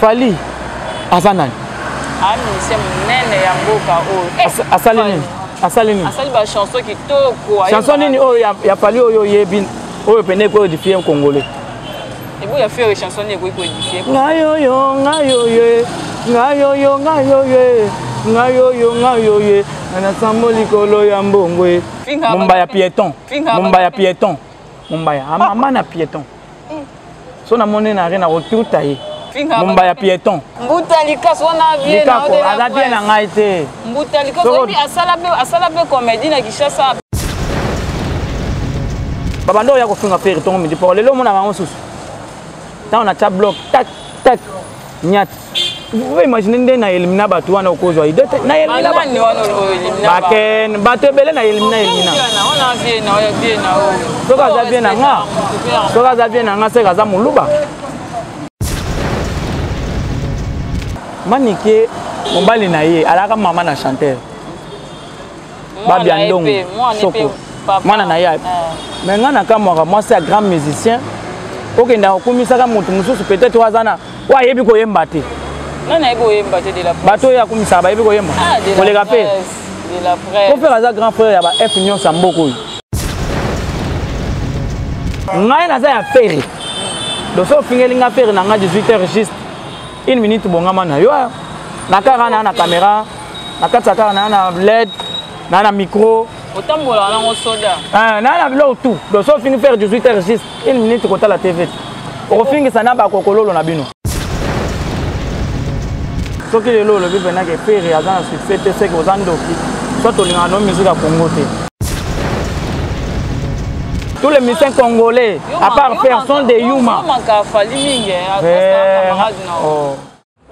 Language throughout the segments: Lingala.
Fali Azanan. C'est nene ya mboka o. Asali nini? Asali ba chanson qui toko. Chanson nini o ya Fali oyo yebi oyo pene ko édifier congolais. Et vous ya faire chanson ni ko édifier. Ngayo ye. Ana samboli kolo ya mbongwe. Mumbaya piéton. Mumbaya amana piéton. So na mone na rien na retour taillé. Mumbaya piéton. Mbutalika sona bien na o de la. Ada bien na ngai te. Mbutalika so bi asala be comédie na Kishasa. Babando ya ko finga faire ton midi pour lelo mona bango susu. Tant on a ta bloc tac tac nyat. Vous pouvez imaginer na elimina batu wana okozwa ide na elimina baken batu bele na elimina on a bien na o. Soka za bien na nga se kaza muluba. Manike mombali na ye alaka mama na chanteur. Babi andongo soko. Mwana na ye. Mais nga na kamwa moi c'est un grand musicien. Okenda okumisaka mutu mususu peut-être wazana wa yebi ko yemba te. Nana yebi ko yemba te de la presse. Bato ya kumisa ba yebi ko yemba. Ko le gape. De la presse. Ko faire ça grand frère ya ba F Union Samboko. Ngai na za ya faire. Do so fingelinga faire na nga 18h juste 1 minute bongama na yo. Na kara na caméra, na kataka na LED, na micro. Otambola na soda. Na bilo tout. Do so finir faire 18h juste 1 minute kota la TV. O fingi sana ba kokololo na bino. Ce qui est là, le but est que faire et agir sur fait c'est que vous en doki. Soit on a nos musiques à Congo. Tous les musiciens congolais, à part faire, sont des humains.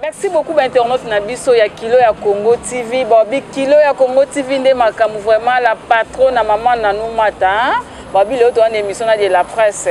Merci beaucoup d'internautes Nabiso ya Kilo ya Congo TV. Babi Kilo ya Congo TV ndé makamu vraiment la patronne à maman Nanou Mata. Babi le autre en émission de la presse.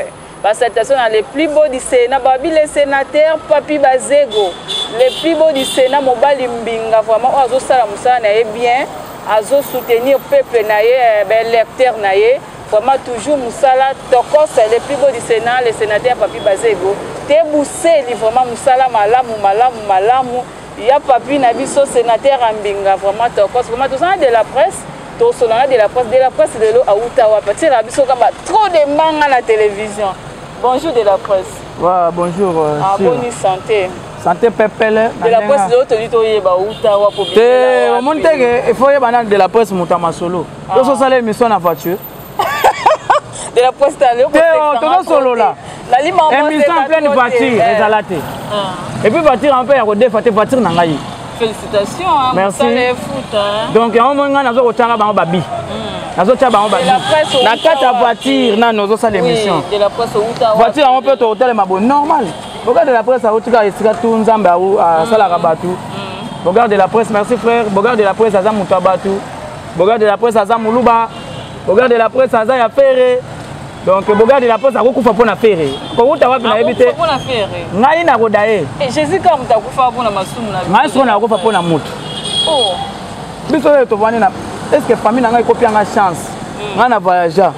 Cette personne les plus beaux du Sénat, Babi les sénateurs, Papi Bazego, les plus beaux du Sénat, Mobali Mbinga, vraiment, Azo Salamoussa naye bien, Azo soutenir le peuple naye, l'électeur naye, vraiment toujours Moussala, Tokos, les plus beaux du Sénat, les sénateurs, Papi Bazego, Teboussé, vraiment Moussala, Malamu, il y a Papi Nabiso, sénateur Mbinga, vraiment Tokos, vraiment tout ça de la presse. Tout cela de la presse de l'eau à Ottawa, parce que la Biso trop de mangas à la télévision. Bonjour de la presse. Ouais, bonjour. Bonne santé. Santé pépele. De la presse de l'autre, il y a Ottawa pour bien. Il faut y avoir de la presse Moutama Solo. Nous sommes allés mission en voiture. De la presse d'aller au solo là. La lime en émission en pleine voiture, exalate. Et puis voiture un peu à côté, voiture n'angaï. Félicitations, merci. Foot, hein. Donc, il y a un moment où nous avons babi. Nous avons babi. La carte voiture, nous avons l'émission. De la presse au voiture, on peut hôtel normal. Regarde de la presse à Ottawa, il y a tout Nzamba à Salarabatu. Regarde de la presse, merci frère. Regarde de la presse à Zamoutabatu. Regarde de la presse à Zamoulouba. Regarde de la presse à Zayafere. Donc, regarde de la presse à Rokufa pour la faire. Pour Ottawa, pour la éviter. Ngai na rodaye. Jésus quand tu as kufa pour la masumu na. Ngai so na kufa pour la moto. Oh. Biso to vani na. Est-ce que famille na ngai copie nga chance. Ngai na voyager.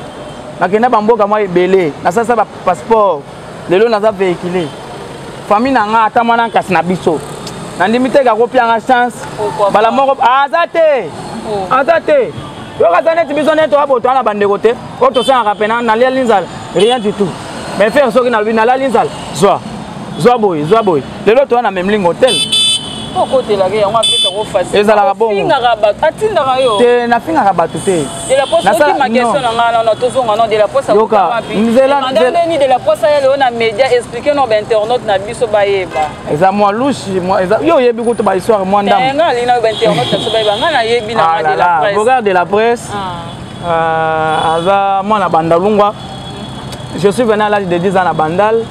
Na kenda bamboka moi belé. Na sasa ba passeport. Lelo na za véhiculer. Famille na nga atamana kasi na biso. Na limite ka copie nga chance. Bala moko azate. Azate. Yo ka zanet biso neto abo to na bande côté. O to sa rapena na lia linzal. Rien du tout. Mais faire ce que na na la linzal. Zoa boy. Lelo to na même ligne hôtel. Pourquoi tu l'as on va faire facile. Ezala bon. Finga rabat. Atinda yo. Te na finga rabat te. De la poste qui ma question na tozonga non de la poste. Yoka. Nzela ni de la poste ya le na média expliquer nos internautes na biso baeba. Eza moi louche moi yo yebi ko to ba histoire moi ndam. Nga li na internaute na so baeba nga na yebi na de la presse. Regarde de la presse. Aza moi na Bandalungwa. Je suis venu à l'âge de 10 ans à Bandal.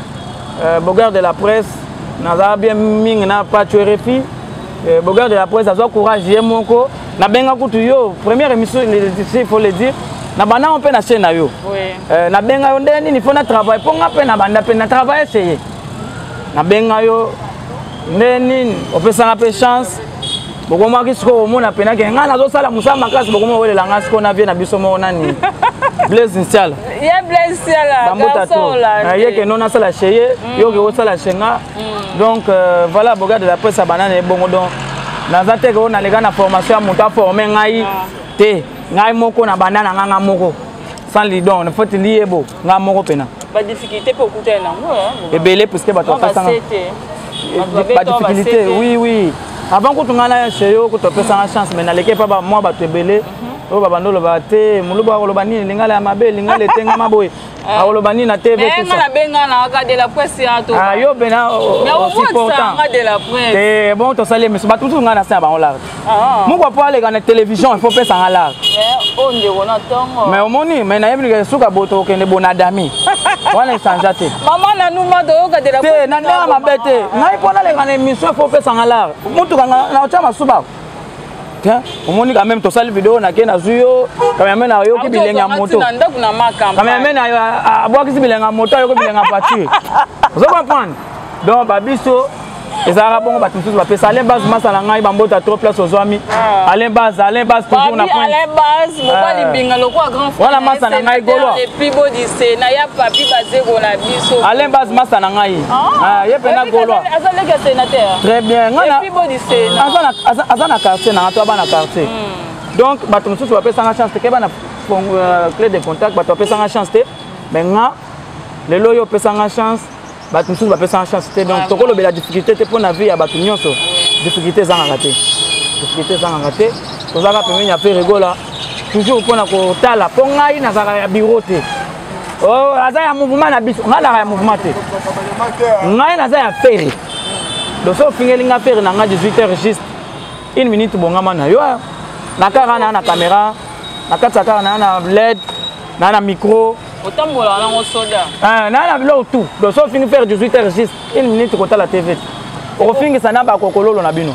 Regarde de la presse. Naza bien ming na pas tuer refi. Regarde de la presse, azo courage yemoko. Na benga kutu yo, première émission il faut le dire. Na bana on peut na chaîne na yo. Oui. Na benga yo ndeni il faut na travail pour nga pe na banda pe na travail essayer. Na benga yo ndeni on peut ça peu chance. Bokoma kisiko omona pena ke nga nazo sala musama kasi bokoma wele langa siko na vie na biso mo nani. Blaise Insiala. Il y a blessé là. Il y a que non ça la chérie, il y a que ça la chénga. Donc voilà, boga de la presse à banane et bon donc. Nazate ko na lega na formation monta former ngai te ngai moko na banana nganga moko sans lidon ne faut lier bo nga moko pena ba difficulté pour écouter na moi et belé parce que ba to pesa ba difficulté oui avant que tu ngana chez yo que tu pesa chance mais na leke pa ba moi ba te belé o ba bandolo ba te muluba ko lobani lingala mabe lingala tenga maboy a lobani na TV tout ça na benga na regarder la presse ya to ah yo bena aussi important regarder la presse et bon to salé mais ba tout ngana ça ba on la mon quoi pour aller dans la télévision il faut pesa ngala on de wona tongo mais au moni mais na yebi ke suka boto ke ne bonadami wana sanja te maman na nous mado regarder la presse na ndanga mabete ngai pona le ngana émission faut pesa ngala mutu na chama suba au moins quand même to sali vidéo na kena zuyo quand même na yo ki bilenga moto quand même na yo aboki bilenga moto yo ki bilenga voiture vous comprenez donc babiso ezara bongo batumsusu bapesa ale base masala ngai bambota trop place aux amis ale base toujours na point ale base moko libinga lokwa grand frère wala masala ngai golo et puis bodi c'est na ya papi bazeko na biso ale base masala ngai yepe na golo azaleka sénateur très bien ngana et puis bodi c'est azana quartier na to bana quartier donc batumsusu bapesa nga chance ke bana clé de contact bato bapesa nga chance te mais nga lelo yo pesa nga chance batumsusu bapesa nga chance te donc tokolo bela difficulté te pour na vie ya batu nyonso difficulté zanga raté tozaka pembeni ya pe rigola toujours pour na kotala po ngai nazaka ya bureau te oh aza ya mouvement na biso ngai nazaka ya mouvement te ngai naza ya fere doso fingeli nga fere na nga 18h juste 1 minute bongama na yo na kara na caméra na kati kara na LED na micro otambola na soda na bilo tout doso fini faire 18h juste 1 minute kota la TV okofingisa na bakokololo na bino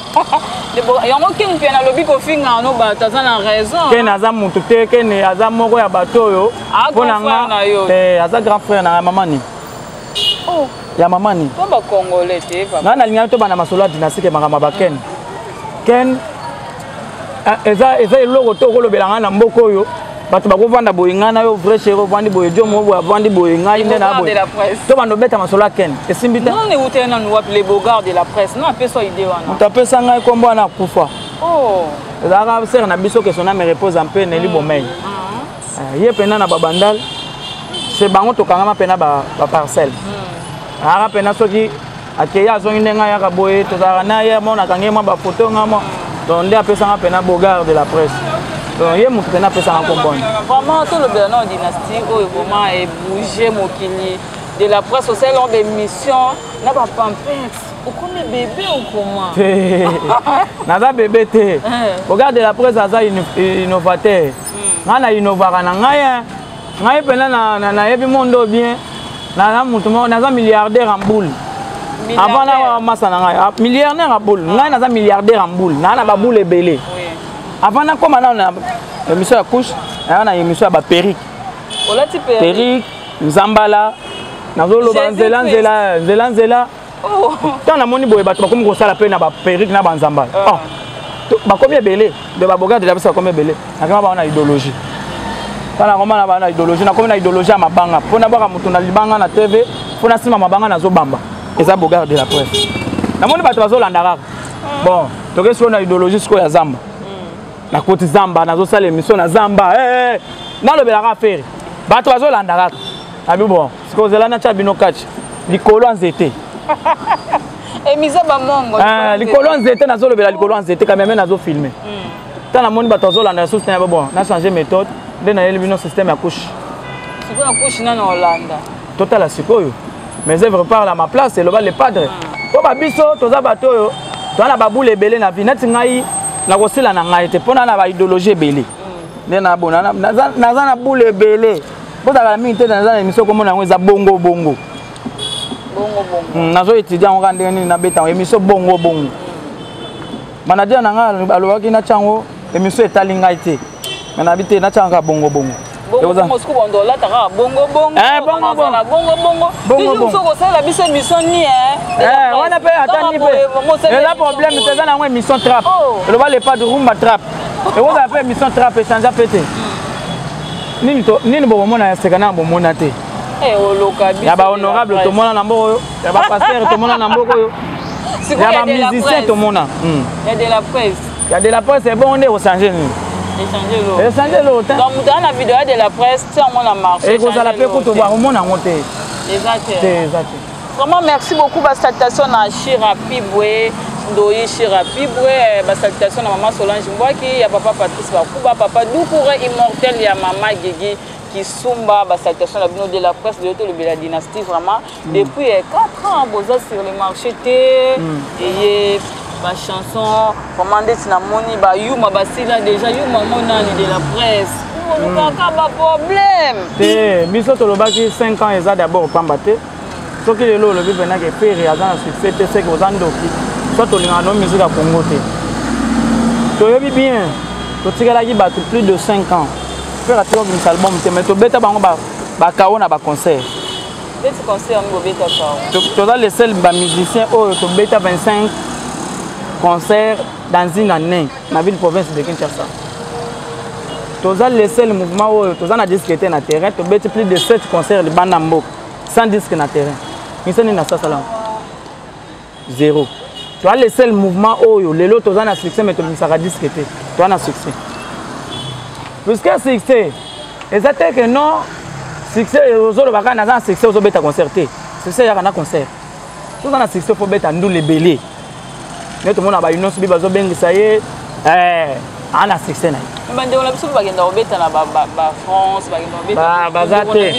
yango kini mpe nalobi kofinga no bato aza na raison kene aza mutu te kene aza moko ya bato oyo mpona nga aza grand frère na mamani ya mamani to bakongole te nga nalingani tobanda masolo ya dynastique makambo bakene ken eza eloko to okolobela nga na mboka oyo bato bakovanda boye ngai na yo vrai chéri ovandi boye jo mo avandi boye ngai nde na boye to bando beta masolo akene esimbi te non ewute nanu wapi les bogards de la presse non apesa idée wana moto apesa ngai kombo wana akufa ezalaka sere na biso ke sona me repose mpe neli bomei ye mpena na babandal se bango tokangama mpena baparcelle aka mpena soki akei azongi nde ngai yaka boye tozalaka na ye mo nakangi mwa bafoto nga mo donc nde apesanga mpena bogard de la presse donc ye moto mpena apesanga komboni vraiment tolobela na dynastie oyo vraiment ebouge mokili de la presse osali lors des missions na bapampette okomi bébé okoma naza bébé te bogard de la presse aza innovateur ngai na innovaka na ngai mpena nayebi monde bien naza moto moko naza milliardaire en boule avant na masa na ngai milliardaire en boule ngai naza milliardaire en boule naa na baboule ebele avant nakoma na émission ya couche aya na émission ya baperike perike nzambala nazoloba nzela ntango namoni boye bato bakomi kosala mpe na baperike na banzambala bakomi ebele de babogard de la presse bakomi ebele nakema bango na idéologie tala komana bana idéologie nakomi na idéologie ya mabanga mpona bwaka moto na libanga na TV mpona nsima mabanga nazobamba eza bogard de la presse namoni bato bazolanda kaka bon toke sikoyo na idéologie sikoyo ya zamba nakoti zamba nazosala émission na zamba nalobelaka affaire bato bazolanda kaka abi bon sikoyo ozela natya bino kati likolo ya nzete emisa bamongo likolo ya nzete nazolobela likolo ya nzete kameme nazofilme ntango namoni bato bazolanda sosi na bon na change méthode nde nayeli bino système ya couche sikoyo na couche nana olanda totala sikoyo mes œuvres parlent à ma place eloba le padre po babiso toza bato oyo toza na babule ebele na vie neti ngai nakosila na ngai te mpona na baidéologie ebele nde nabona naza na bule ebele mpozala mingi te naza na émission komona yango eza bongo nazo étudie yango ka ndenge nini nabeta yango émission bongo manager na ngai alobaki natya yango émission etali ngai te me nabi te natya yango ka bongo wana mpe atani mpe eza problème te eza nango émission trap eloba lepa de rumba trap ekozala mpe émission trap echange mpe te nini bomona sekana bomona te ya ba honorable tomona na mboko ya ba pasteur tomona na mboko yo ya ba musicien tomona il y a de la presse il y a de la presse c'est bon on est au changer échanger l'eau donc dans la vidéo de la presse tu on a marché et vous allez faire pour te voir au monde en monter exact vraiment merci beaucoup ba salutation na Chira Pibwe Ndoyi Chira Pibwe ba salutation na maman Solange Mbwaki ya papa Patrice Bakuba papa Doukoure immortel ya maman Gigi qui sumba ba salutation la bino de la presse de la dynastie vraiment depuis 4 ans boza sur le marché et ba chanson commandé na moni ba yuma basila déjà yuma monani de la presse on ka ba problème te biso to lobaki 5 ans eza d'abord pambate soki lelo lobi pena ke pere aza na succès te c'est que ozandoki soit to linga no musique à Congo te to yebi bien to tikalaki bato plus de 5 ans faire attirer un album mais to beta bango ba kao na ba concert beta concert ngo beta kao to dans les seuls ba musiciens to beta 25 concerts dans une année na ville province de Kinshasa to dans les seuls mouvements to dans na disque na terrain to beta plus de 7 concerts de Banambo sans disque na terrain mais ça ni na ça là zéro tu as les seuls mouvements lelo to dans na succès mais to misaka disque te to na succès puisque succès exactement que non succès ozolo baka na succès ozo beta concerté succès ya kana concert tout dans succès faut beta ndule belé mais tout le monde a ba une subi bazo bengisa ye ana succès na bande on a biso bagenda obeta na ba France bagenda obeta bazate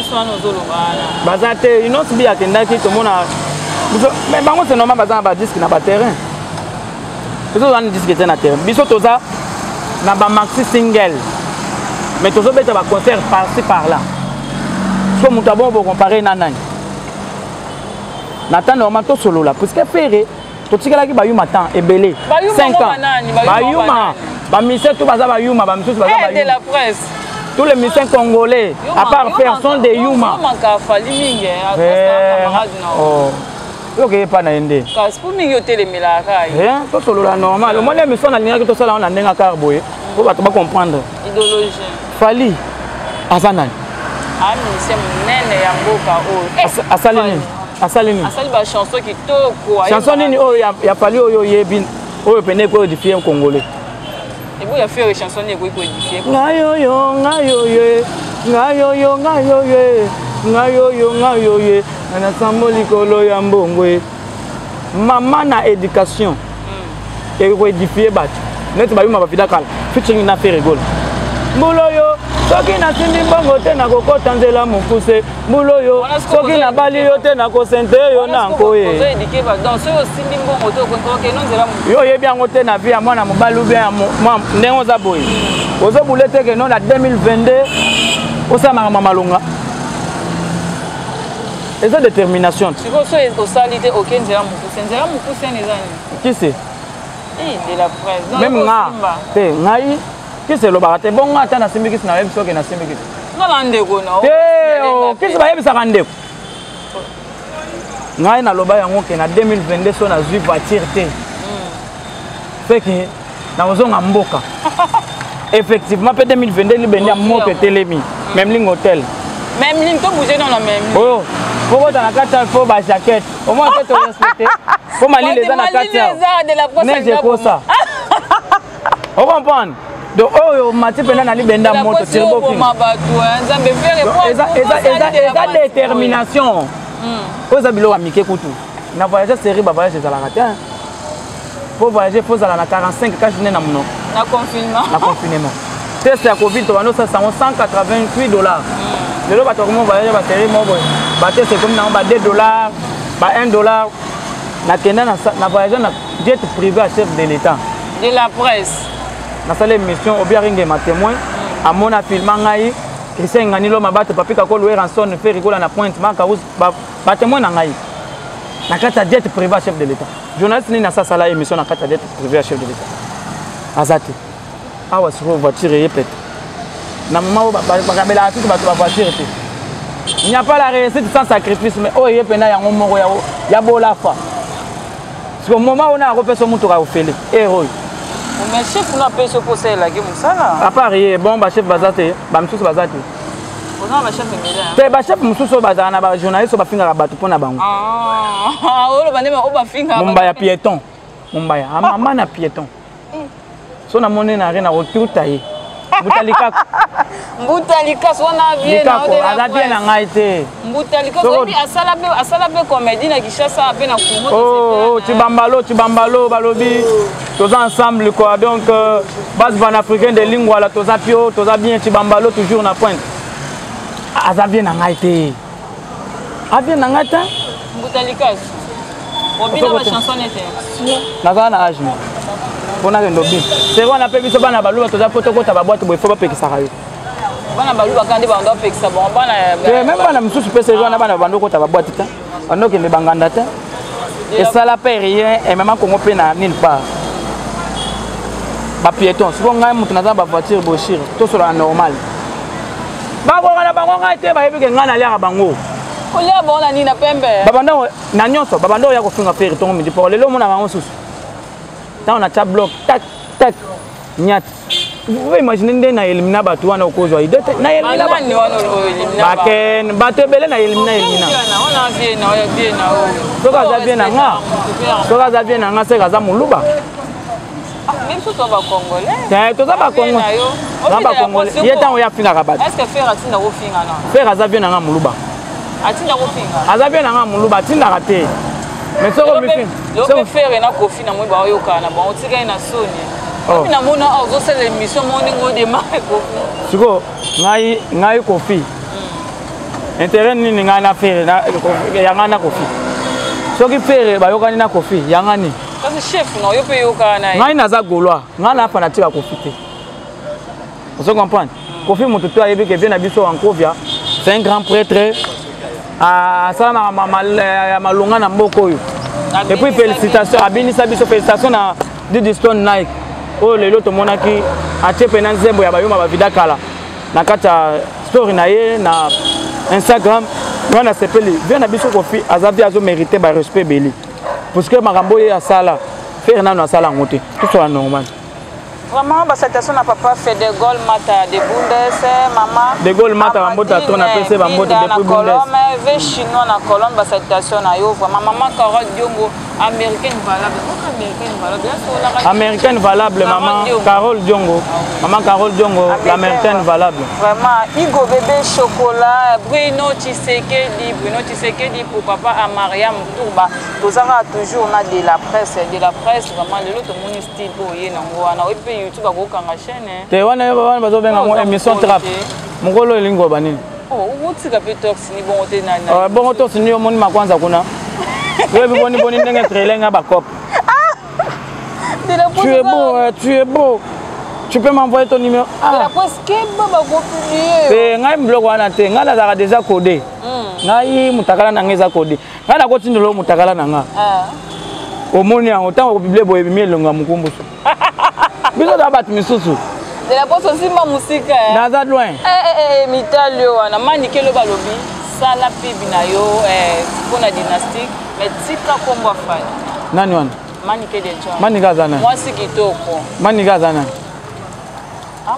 bazate une subi akenda ki tout le monde mais bango c'est normal bazana ba disque na ba terrain biso on disque na terrain biso toza na ba maxi single mais tous les autres concerts par-ci par-là. Comme nous avons comparé Nanani. Nathan normalement tout solo là. Parce que Ferré, tout ce qui est Bayuma temps est belé. 5 ans. Bayuma. Bamisé tout bazar Bayuma, bamisé tout bazar Bayuma. De la presse. Tous les musiciens congolais, à part personne de Yuma. Ok, pas naïndé. Parce que nous avons les milagres. Tout solo là normal. Moi les musiciens na ligne que tout ça là on a n'enga carboé. Pour pas comprendre. Idéologie. Fali Azanan. Ah, c'est nene ya mboka Asalini. Asalini. Asali ba chanson qui toko. Chanson nini ya Fali yebi pene ko édifier un Congolais. Et vous ya faire une chanson ni ko édifier. Ngayoyo na samboli kolo ya mbongwe. Maman na éducation. Et ko édifier bat. Net ba yuma ba fidakala. Featuring na faire rigole. Mbuloyo soki na simbi mbongo te na kokota nzela mokuse mbuloyo soki na bali yo te na kosente yo na nkoye yo yebi yango te na vie ya mwana mobali ube ndenge oza boye ozobule te ke no na 2022 osamaka malonga eza détermination kisi de la presse même nga te ngai kisi elobaka te bongo ata nasimbi kisi na yebi soki nasimbi kisi kisi bayebisaka ndeko ngai naloba yango ke na 2022 so nazwi voiture te feki nakozonga mboka effectivement mpe 2022 libendi ya moto etelemi même ligne hôtel même ligne to bouger dans la même oyo fokota na kati ya fo bajakete omoi mpe torespecte fo malile eza na kati ya neje kosa ocomprendre donc oyo mati mpena na libenda moto eza détermination oyo eza biloko ya mike kutu na voyage série bavoyage ezalaka te po voyage fo ozala na 45 kasi ne na monoko na confinement test ya covid tobandosasa yango 188 $. lelo bato komo voyage basérie moko bateste komi nango ba $2 ba $1 nakenda na voyage na jet privé à chef de l'état de la presse nasala émission obiaringe ma témoin amona filma ngai Christian ngani lo mabato papika ko louer ranson faire rikola na pointe maka ba témoin na ngai na kata jet privé chef de l'état journaliste ni na sala émission na kata jet privé chef de l'état azati awa sur voiture yepet na mama ba kabela tout ba voiture te il n'y a pas la réussite sans sacrifice mais oh yepena yango moko ya bolafa parce que moment on a refait son moto au félé héros. Mais chef on a payé ce poste là qui moussala. À part bon ba chef bazate, ba msusu bazate. On a chef Emile. Te ba chef mususu bazana ba journaliste ba finga bato pona bango. Ah, o ba ndema o ba finga. Mumba ya piéton. Mumba ya mama na piéton. So na moni na rena retour taillé. Mbutalika so na bien na o ala bien na ngai te. Mbutalika so bi asala be comédie na Kinshasa pe na Congo. Oh, Tibambalo balobi. Tous ensemble quoi. Donc base panafricaine de lingua la tous apio, tous bien Tibambalo toujours na pointe. Aza bien na ngai te. A bien na ngai te. Mbutalika. Obina ba chanson était. Na na âge. Bona ndobi. C'est quoi on appelle biso bana baluba toza poto kota ba boîte boy faut pas pekisa kayo. Bana baluba kandi ba ndo pekisa bon bana. Même bana mususu pesa wana bana bando kota ba boîte ta. Bando ke banganda ta. Et ça la paie rien et même Congo pe na nulle part. Ba piéton, si on ngai mutu na za ba voiture bochir, to sur la normal. Ba ko na bango ngai te ba yebi ke ngana lia bango. Olia bona ni na pembe. Babando na nyonso, babando ya ko finga faire tongo midi pour lelo mona bango susu. Dans on a chat bloc tac tac nyat. Vous pouvez imaginer na elimina batu wana okozwa ide na elimina ba ni wana elimina ba ken bato bele na elimina on a bien na ya bien na o soka za bien na nga soka za bien na nga se kaza muluba même si to ba congolais to za ba congolais ba congolais yeta on ya finga ka bato est-ce que faire atinda ko finga na faire za bien na nga muluba atinda ko finga aza bien na nga muluba atinda ka te mais soko mi fin soko faire na kofi na mo ba yoka na ba otika na soni. Oh. Na mona ozo sele émission moni ngo de marque kofi. Siko ngai kofi. Intérêt nini ngai na faire na yanga na kofi. Soki faire ba yokani na kofi yanga ni. Parce chef no yo pe yokana. Ngai naza goloa, ngai na fanatique kofi te. Vous comprenez? Kofi mututu ayebi ke bien abiso en Kovia, c'est un grand prêtre. Ah ça na malonga na mboko yo. Et puis félicitations abini sabiso félicitations na Didstone Nike. Oh lelo to monaki achepe na nzembo ya bayoma ba vidakala na kata story na ye na Instagram wana sepeli bien abiso kofi azabi azo mériter ba respect beli parce que makambo ye asala faire na sala ngote tout soit normal. Vraiment ba citation na papa fait de Gaulle Mata de Bundes maman de Gaulle Mata mbota to na pese ba mbota depuis Bundes mais chinois na Colombe ba citation na yo vraiment maman Carole Diongo américaine valable américaine valable maman Carole Diongo maman Carole Diongo l'américaine valable vraiment Igo bébé chocolat Bruno Tshisekedi pour papa à Mariam Tourba tozanga toujours na de la presse vraiment le lot mon style boye nango ana ope YouTube akokanga chaîne te wana bazo benga mo émission trap mukolo elingo banini oh utika pe tox ni bon te na bon tox ni omoni makwanza kuna wewe boni ndenge trelenga ba cop tu es beau tu peux m'envoyer ton numéro la presse que baba ko publier ngai blog wana te ngala za déjà codé ngai mutakala na ngeza codé ngala ko tindelo mutakala na nga omoni yango tango publier boye mielonga mukumbuso biso da bat misusu de la poste aussi ma musique naza loin mitalio wana manike lo balobi sala pibi na yo pona dynastique mais tika kombo afani nani wana manike de John manika zana mwasi kitoko manika zana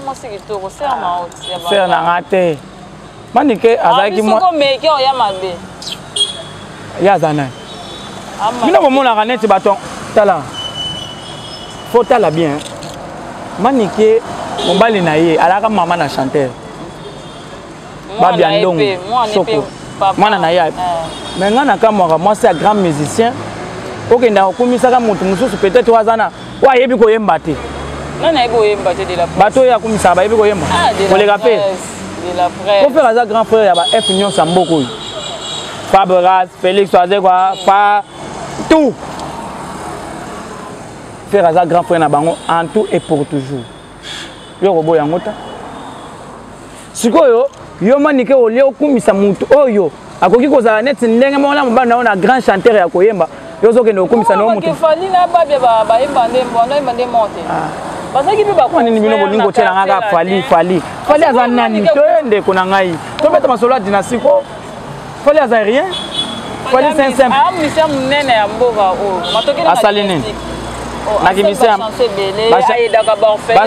mwasi kitoko ser ma haute ya ba ser na ngate manike azaki mo soko meke o ya mabe ya zana mina bomona kaneti baton tala faut tala bien manike mobali na ye alaka mama na chanteur babia ndongo soko mwana na ye mais nga na kamwaka mwasi ya grand musicien okenda okumisaka mutu mususu peut-être wazana wayebi koyemba te nana yebi koyemba te de la presse bato ya kumisaka bayebi koyemba koleka pe ko faire aza grand frère ya ba F nyonso mboko oyo Fabregas Félix Oazekwa fa tout faire aza grand frère na bango en tout et pour toujours yo robo yango ta sikoyo yo manike olie okumisa mutu oyo akoki kozala neti ndenge mona mobana na grand chanteur ya koyemba yo zokende okumisa no mutu fali na babia ba yemba ndembo no yemba ndemonte bazaki pe ba kwa nini bino bolingo tela ngaka fali aza nani toende kuna ngai to beta masolo dynastie ko fali aza rien fali c'est simple misia munene ya mboka o matoki na asaline nakimisia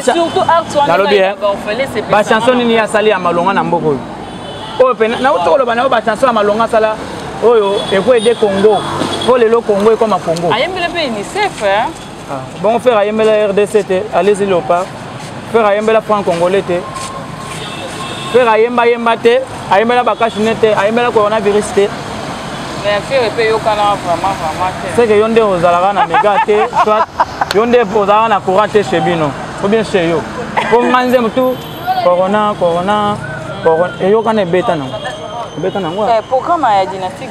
surtout art wana ba chanson nini ya sali ya malonga na mboko oyo pena na otoloba na ba chanson malonga sala oyo eko aider Congo pour le Congo et comme à Congo ayembele pe UNICEF hein bon faire ayembele RDC allez-y le pas faire ayembele franc congolais faire ayemba te ayembele bakashinete ayembele coronavirus te mais faire pe yo kana vraiment c'est que yonde ozalaka na méga te soit yonde ozalaka na courant te chez bino ou bien chez yo pour manze mutu corona et yo kana beta na programme ya dynastique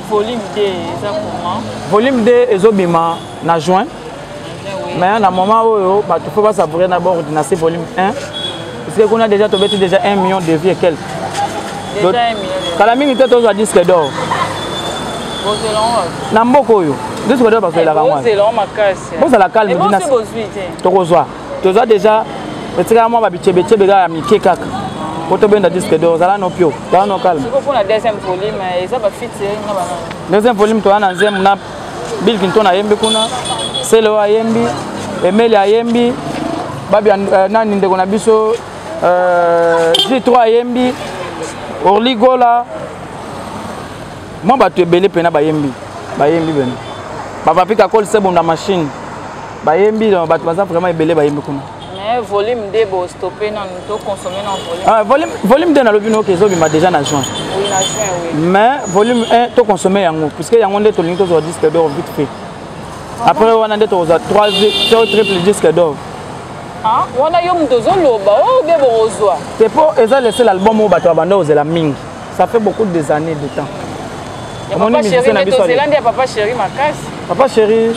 volume 2 ça comment volume 2 ezobima na juin mais na moment où bah tu faut pas savourer d'abord dynastie volume 1 parce qu'on a déjà tombé déjà 1 million de vues et quelques déjà 1 million kala mingi te toza disque d'or na mboko yo disque d'or parce que la rangwa bon ça la calme dynastie tokozwa toza déjà etika moi ba bichebe ga mike kaka Pour bien disque d'or, ça no pio, ça no calme. Pour la deuxième volume, ça va fit deuxième volume, toi na deuxième na Bill Clinton a yembi kuna, Selo a yembi, Emile a yembi, babi nani ndeko na biso, J3 a yembi, Orligola. Moi ba tu belé pena ba yembi ben. Papa pika call c'est bon la machine. Ba yembi ba tu vas vraiment belé ba yembi kuna. Volume 2 bo stopper non to consommer non volume volume 2 na lobino ke zobima déjà na juin. Oui na juin oui. Mais volume 1 to consommer yango puisque yango nde to lingi to zo disque d'or vite fait. Après on a nde to za 3 triple disque d'or. Ah, on a yo mdozo loba o be borozwa. C'est pour eza laisser l'album au bato abanda ozela mingi. Ça fait beaucoup des années de temps. Papa chéri mais to zelandi papa chéri makasi. Papa chéri.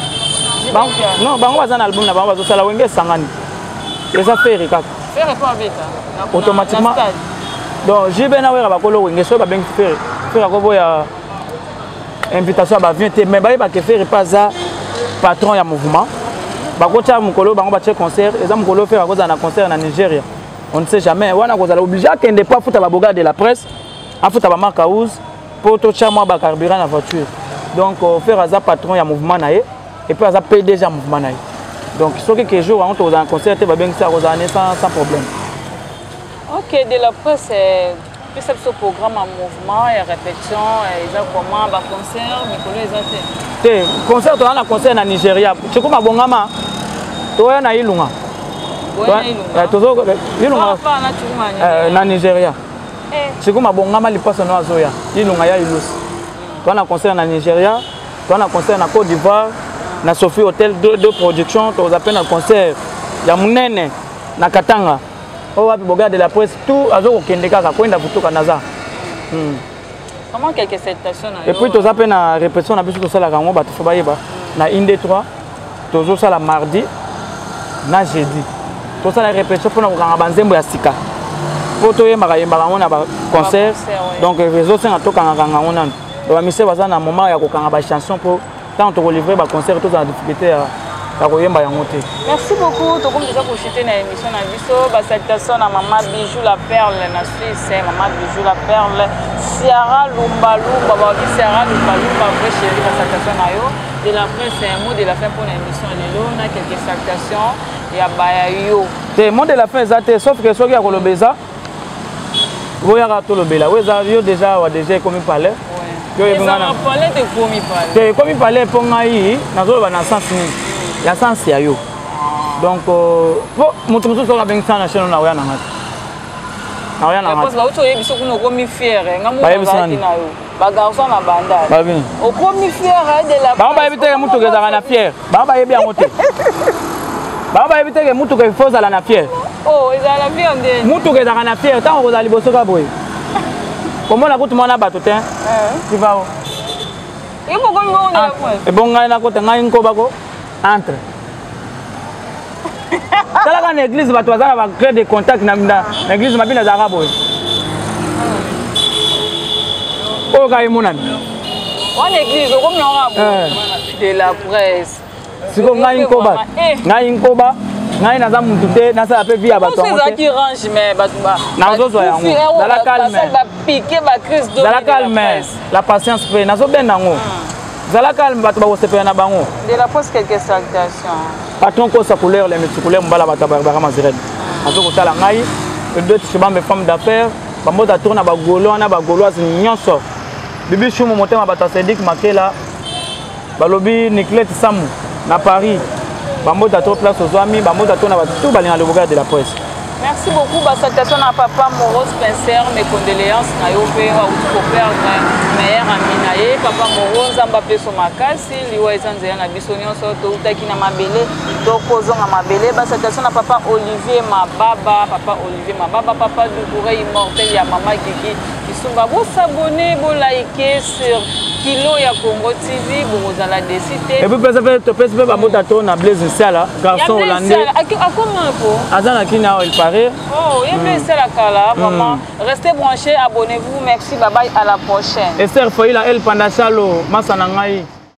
Non, bango baza na album na bango bazo sala wenge sangani. Les affaires, faire pas vite automatiquement. Donc, j'ai bien à bakolo wenge so ba ben faire ko boya invitation ba vient mais ba ke faire pas ça patron ya mouvement. Ba ko cha mukolo bango ba che concert, et ça mukolo faire ko za na concert na Nigeria. On ne sait jamais. Wana ko za obligé à kende pas futa ba boga de la presse, a futa ba marque house pour to cha moi ba carburant na voiture. Donc faire ça patron ya mouvement na et puis ça PDG ya mouvement na. Donc, ce que jour on a un concert, tu vas bien ça sans problème. Ok, de la presse, plus ce programme en mouvement, et répétition, et comment, concert, mais concert, tu as un concert en Nigeria. Tu sais comment tu as un Ilunga. Na Nigeria. Tu sais comment il passe à Zoya. Ilunga ya Ilus. Tu as un concert en Nigeria, tu as un concert en Côte d'Ivoire. Na Sophie Hotel de production, tu as appelé un concert. Il y a Mounene, na Katanga. On va regarder de la presse, tout à l'heure au Kendeka, à quoi il a foutu Kanaza. Comment quelques citations? Et puis tu as appelé une répétition, on a vu tout ça là, on va te faire na Inde 3, tu as ça la mardi, na jeudi. Tu as ça la répétition pour nous organiser un sika. Pour toi, il y a un concert. Donc les réseaux sont à tout quand on a. Donc la mission va dans un moment où il y a une chanson pour tant on livrer un concert tout en difficulté à koyemba yango te. Merci beaucoup to comme déjà pour chuter na émission na biso ba salutation na maman Bijou la perle na Suisse maman Bijou la perle Ciara Lumba ba Ciara Lumba vraie chérie ba salutation na yo de la presse c'est un mot de la fin pour l'émission lelo na quelques salutations ya ba yo te mot de la fin ezate sauf que soki ya kolobeza voyaka to lobela weza yo déjà comme il parlait. Comme il parlait pour ngai nazoloba na sens ni ya sens ya yo donc mutu mutu so ka bengisa na chaîne na oya na ngati na oya na ngati parce que auto yebiso kuno komi fier ngamu bazaki na yo ba garçon na banda ba bien o komi fier de la ba ba yebite mutu ke zaka na fier ba ba yebi yango te ba ba yebite ke mutu ke foza la na fier oh ezala fier ndeni mutu ke zaka na fier tant ko za liboso ka boy. Comment la route mona bato te? Tu vas où? Il faut qu'on go na point. Et bon ngai na ko te ngai nko bako entre. Tala ka na église bato bazala ba créer des contacts na église mabina za ka boy. O ka imunani. On église ko mna ka de la presse. Siko ngai nko ba. Ngai nko ba. Ngai na za muntu te na sa pe via bato. C'est ça qui range mais bato ba. Na zo zo yango. Dans la calme. Piquer ba crise d'eau. Dans la calme. La patience fait na zo ben nango. Dans la calme bato ba ko na bango. De la pose quelques salutations. Patron ko sa couleur les multicouleurs mbala bato ba mazirede. Azo ko tala ngai. Le deux tishibambe femme d'affaires. bambota tourna bagolo na bagoloise nyonso bibi chumu motema bata Cédric Makela balobi Niclette Samu na Paris bambota to place ozwami bambota to na tout balinga le bouga de la presse. Merci beaucoup. Salutation à papa Moros Spencer, mes condoléances na yo pe wa uko perdre meilleur ami na ye papa Moros Nzamba pe so makasi liwa ezanzela na biso nyonso to utaki na mabele to kozonga mabele. Salutation à papa Olivier Mababa, papa Doucouré immortel ya mama Gigi Kisumba. Vous s'abonnez, vous likez sur Kilo ya Congo TV, vous allez décider. Et puis peut-être bambota to na Blaise Nsala, garçon hollandais. À comment pour Azana kina il paraît. Oh, il y a Blaise Nsala kala, vraiment. Restez branchés, abonnez-vous, merci, bye bye, à la prochaine. Esther Foïla El Pandachalo, Masanangai.